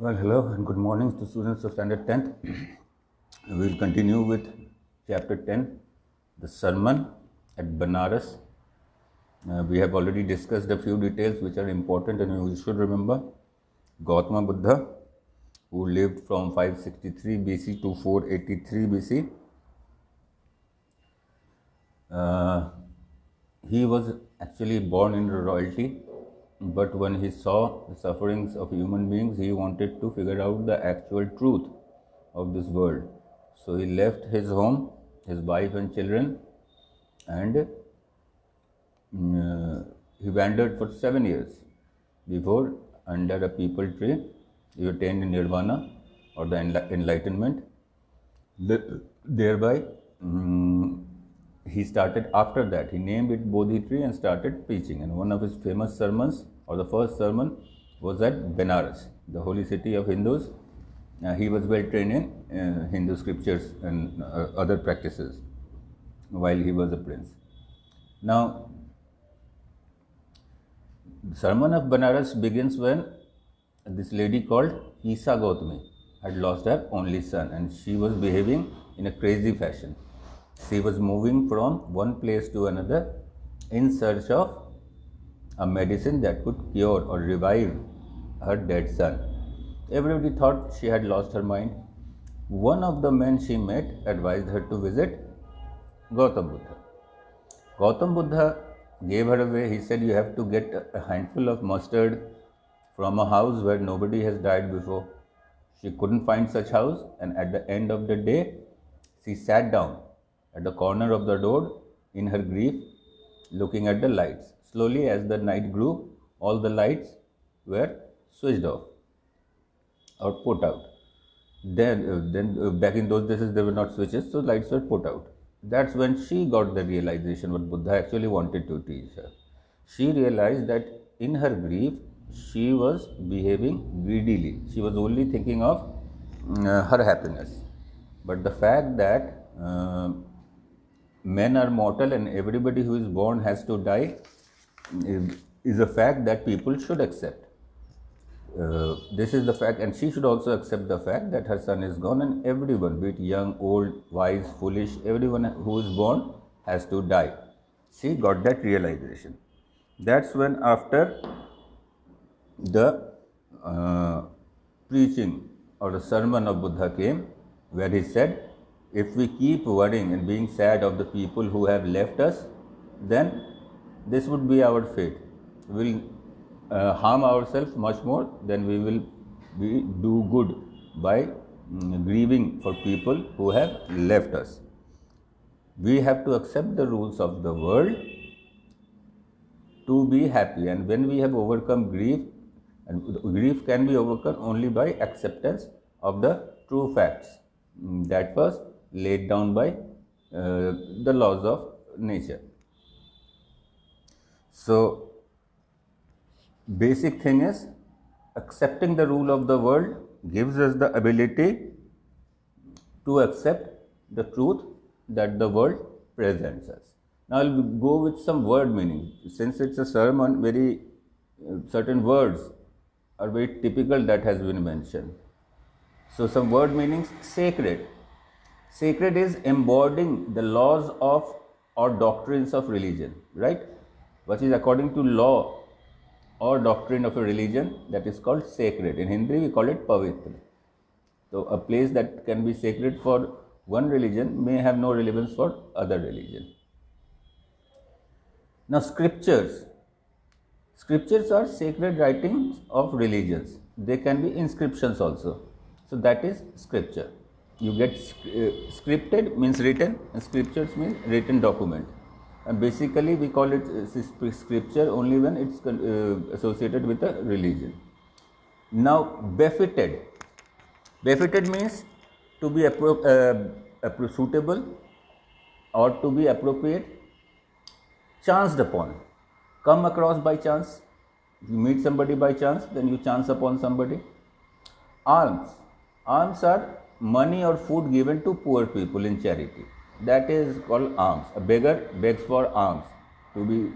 Well, hello and good morning to students of Standard 10th. We will continue with chapter 10, the sermon at Banaras. We have already discussed a few details which are important and you should remember. Gautama Buddha, who lived from 563 BC to 483 BC, he was actually born in royalty, but when he saw the sufferings of human beings, he wanted to figure out the actual truth of this world. So he left his home, his wife and children, and he wandered for 7 years before, under a peepal tree, he attained nirvana or the enlightenment. Thereby, he started, after that, he named it Bodhi tree and started preaching. And one of his famous sermons, or the first sermon, was at Benares, the holy city of Hindus. He was well trained in Hindu scriptures and other practices while he was a prince. Now, the sermon of Benares begins when this lady called Isa Gautami had lost her only son, and she was behaving in a crazy fashion. She was moving from one place to another in search of a medicine that could cure or revive her dead son. Everybody thought she had lost her mind. One of the men she met advised her to visit Gautam Buddha. Gautam Buddha gave her away. He said, you have to get a handful of mustard from a house where nobody has died before. She couldn't find such house, and at the end of the day, she sat down at the corner of the door in her grief, looking at the lights. Slowly, as the night grew, all the lights were switched off or put out. Then back in those days, there were not switches, so lights were put out. That's when she got the realization what Buddha actually wanted to teach her. She realized that in her grief, she was behaving greedily. She was only thinking of her happiness. But the fact that men are mortal and everybody who is born has to die is a fact that people should accept. This is the fact, and she should also accept the fact that her son is gone, and everyone, be it young, old, wise, foolish, everyone who is born has to die. She got that realization. That's when, after the preaching or the sermon of Buddha came, where he said, if we keep worrying and being sad of the people who have left us, then this would be our fate. We will harm ourselves much more than we will do good by grieving for people who have left us. We have to accept the rules of the world to be happy, and when we have overcome grief, and grief can be overcome only by acceptance of the true facts that was laid down by the laws of nature. So, basic thing is, accepting the rule of the world gives us the ability to accept the truth that the world presents us. Now, I will go with some word meaning. Since it's a sermon, very certain words are very typical that has been mentioned. So, some word meanings. Sacred. Sacred is embodying the laws of or doctrines of religion, right? What is according to law or doctrine of a religion, that is called sacred. In Hindi, we call it pavitra. So, a place that can be sacred for one religion may have no relevance for other religion. Now, scriptures. Scriptures are sacred writings of religions. They can be inscriptions also. So, that is scripture. You get scripted means written, and scriptures means written document. And basically, we call it scripture only when it's associated with a religion. Now, befitted. Befitted means to be suitable or to be appropriate, chanced upon, come across by chance. You meet somebody by chance, then you chance upon somebody. Alms. Alms are money or food given to poor people in charity. That is called alms. A beggar begs for alms, to be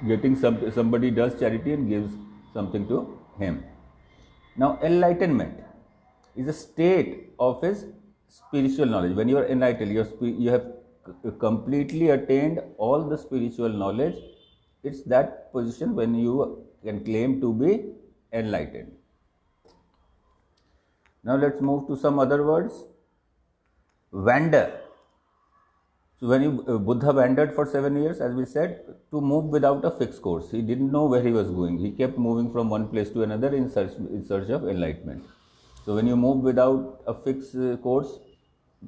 getting somebody does charity and gives something to him. Now, enlightenment. is a state of his spiritual knowledge. When you are enlightened, you have completely attained all the spiritual knowledge. It's that position when you can claim to be enlightened. Now let's move to some other words. Wander. So when Buddha wandered for 7 years, as we said, to move without a fixed course. He didn't know where he was going. He kept moving from one place to another in search of enlightenment. So when you move without a fixed course,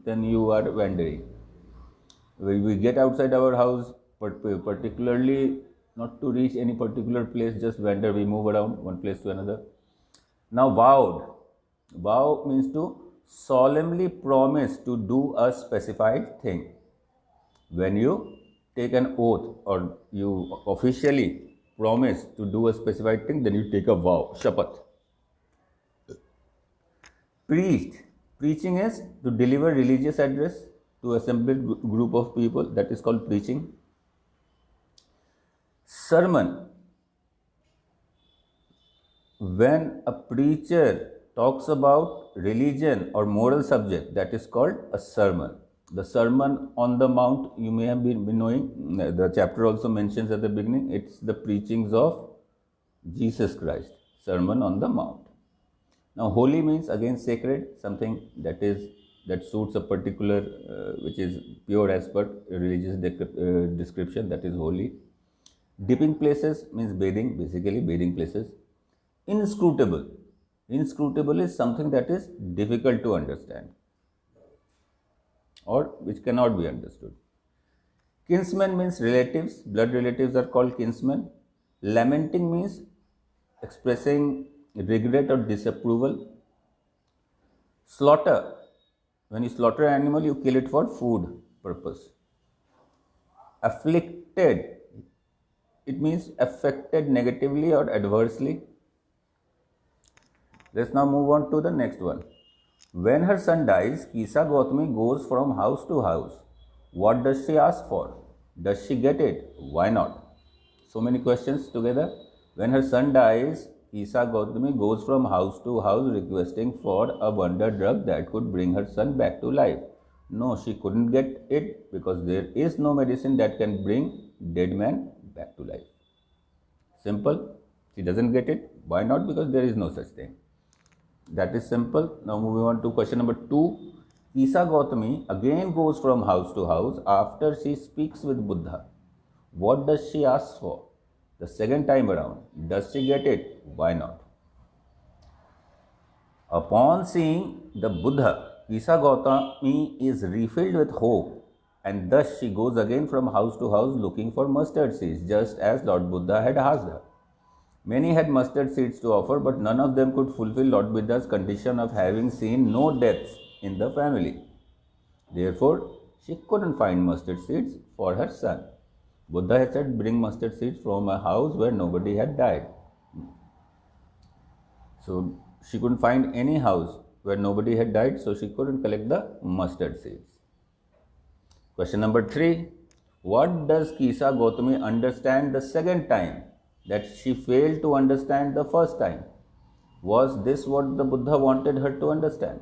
then you are wandering. When we get outside our house, but particularly not to reach any particular place, just wander, we move around one place to another. Now vowed. Vow means to solemnly promise to do a specified thing. When you take an oath or you officially promise to do a specified thing, then you take a vow, shapath. Preached. Preaching is to deliver religious address to assembled group of people. That is called preaching. Sermon. When a preacher talks about religion or moral subject, that is called a sermon. The Sermon on the Mount, you may have been knowing, the chapter also mentions at the beginning, it's the preachings of Jesus Christ, Sermon on the Mount. Now, holy means again sacred, something that suits a particular, which is pure as per religious description, that is holy. Dipping places means bathing, basically bathing places. Inscrutable. Inscrutable is something that is difficult to understand or which cannot be understood. Kinsmen means relatives, blood relatives are called kinsmen. Lamenting means expressing regret or disapproval. Slaughter, when you slaughter an animal, you kill it for food purpose. Afflicted, it means affected negatively or adversely. Let's now move on to the next one. When her son dies, Kisa Gautami goes from house to house. What does she ask for? Does she get it? Why not? So many questions together. When her son dies, Kisa Gautami goes from house to house requesting for a wonder drug that could bring her son back to life. No, she couldn't get it because there is no medicine that can bring dead man back to life. Simple. She doesn't get it. Why not? Because there is no such thing. That is simple. Now moving on to question number 2. Kisa Gautami again goes from house to house after she speaks with Buddha. What does she ask for? The second time around. Does she get it? Why not? Upon seeing the Buddha, Kisa Gautami is refilled with hope, and thus she goes again from house to house looking for mustard seeds, just as Lord Buddha had asked her. Many had mustard seeds to offer, but none of them could fulfill Lord Buddha's condition of having seen no deaths in the family. Therefore, she couldn't find mustard seeds for her son. Buddha had said, bring mustard seeds from a house where nobody had died. So, she couldn't find any house where nobody had died, so she couldn't collect the mustard seeds. Question number 3. What does Kisa Gautami understand the second time that she failed to understand the first time? Was this what the Buddha wanted her to understand?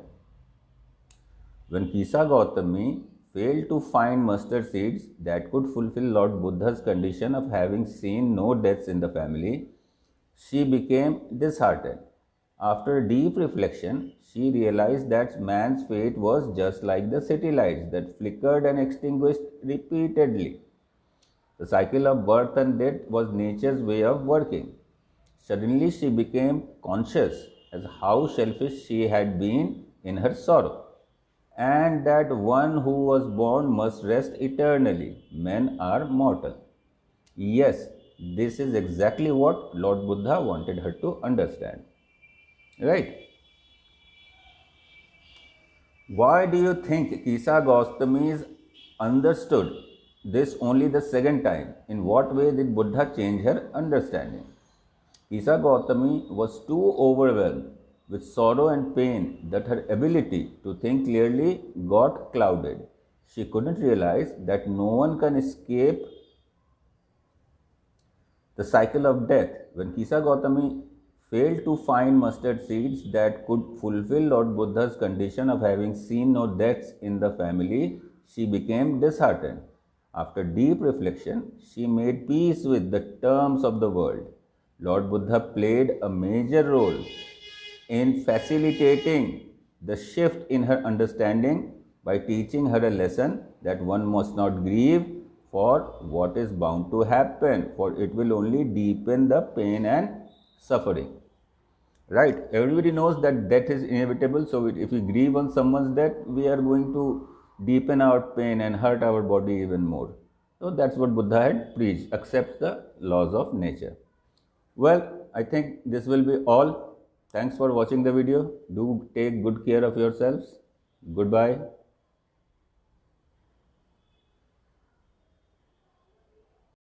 When Kisa Gautami failed to find mustard seeds that could fulfill Lord Buddha's condition of having seen no deaths in the family, she became disheartened. After deep reflection, she realized that man's fate was just like the city lights that flickered and extinguished repeatedly. The cycle of birth and death was nature's way of working. Suddenly she became conscious as how selfish she had been in her sorrow, and that one who was born must rest eternally. Men are mortal. Yes, this is exactly what Lord Buddha wanted her to understand. Right? Why do you think Kisa Gautami understood this only the second time? In what way did Buddha change her understanding? Kisa Gautami was too overwhelmed with sorrow and pain that her ability to think clearly got clouded. She couldn't realize that no one can escape the cycle of death. When Kisa Gautami failed to find mustard seeds that could fulfill Lord Buddha's condition of having seen no deaths in the family, she became disheartened. After deep reflection, she made peace with the terms of the world. Lord Buddha played a major role in facilitating the shift in her understanding by teaching her a lesson that one must not grieve for what is bound to happen, for it will only deepen the pain and suffering. Right? Everybody knows that death is inevitable. So if we grieve on someone's death, we are going to deepen our pain and hurt our body even more. So that's what Buddha had preached. Accepts the laws of nature. Well, I think this will be all. Thanks for watching the video. Do take good care of yourselves. Goodbye.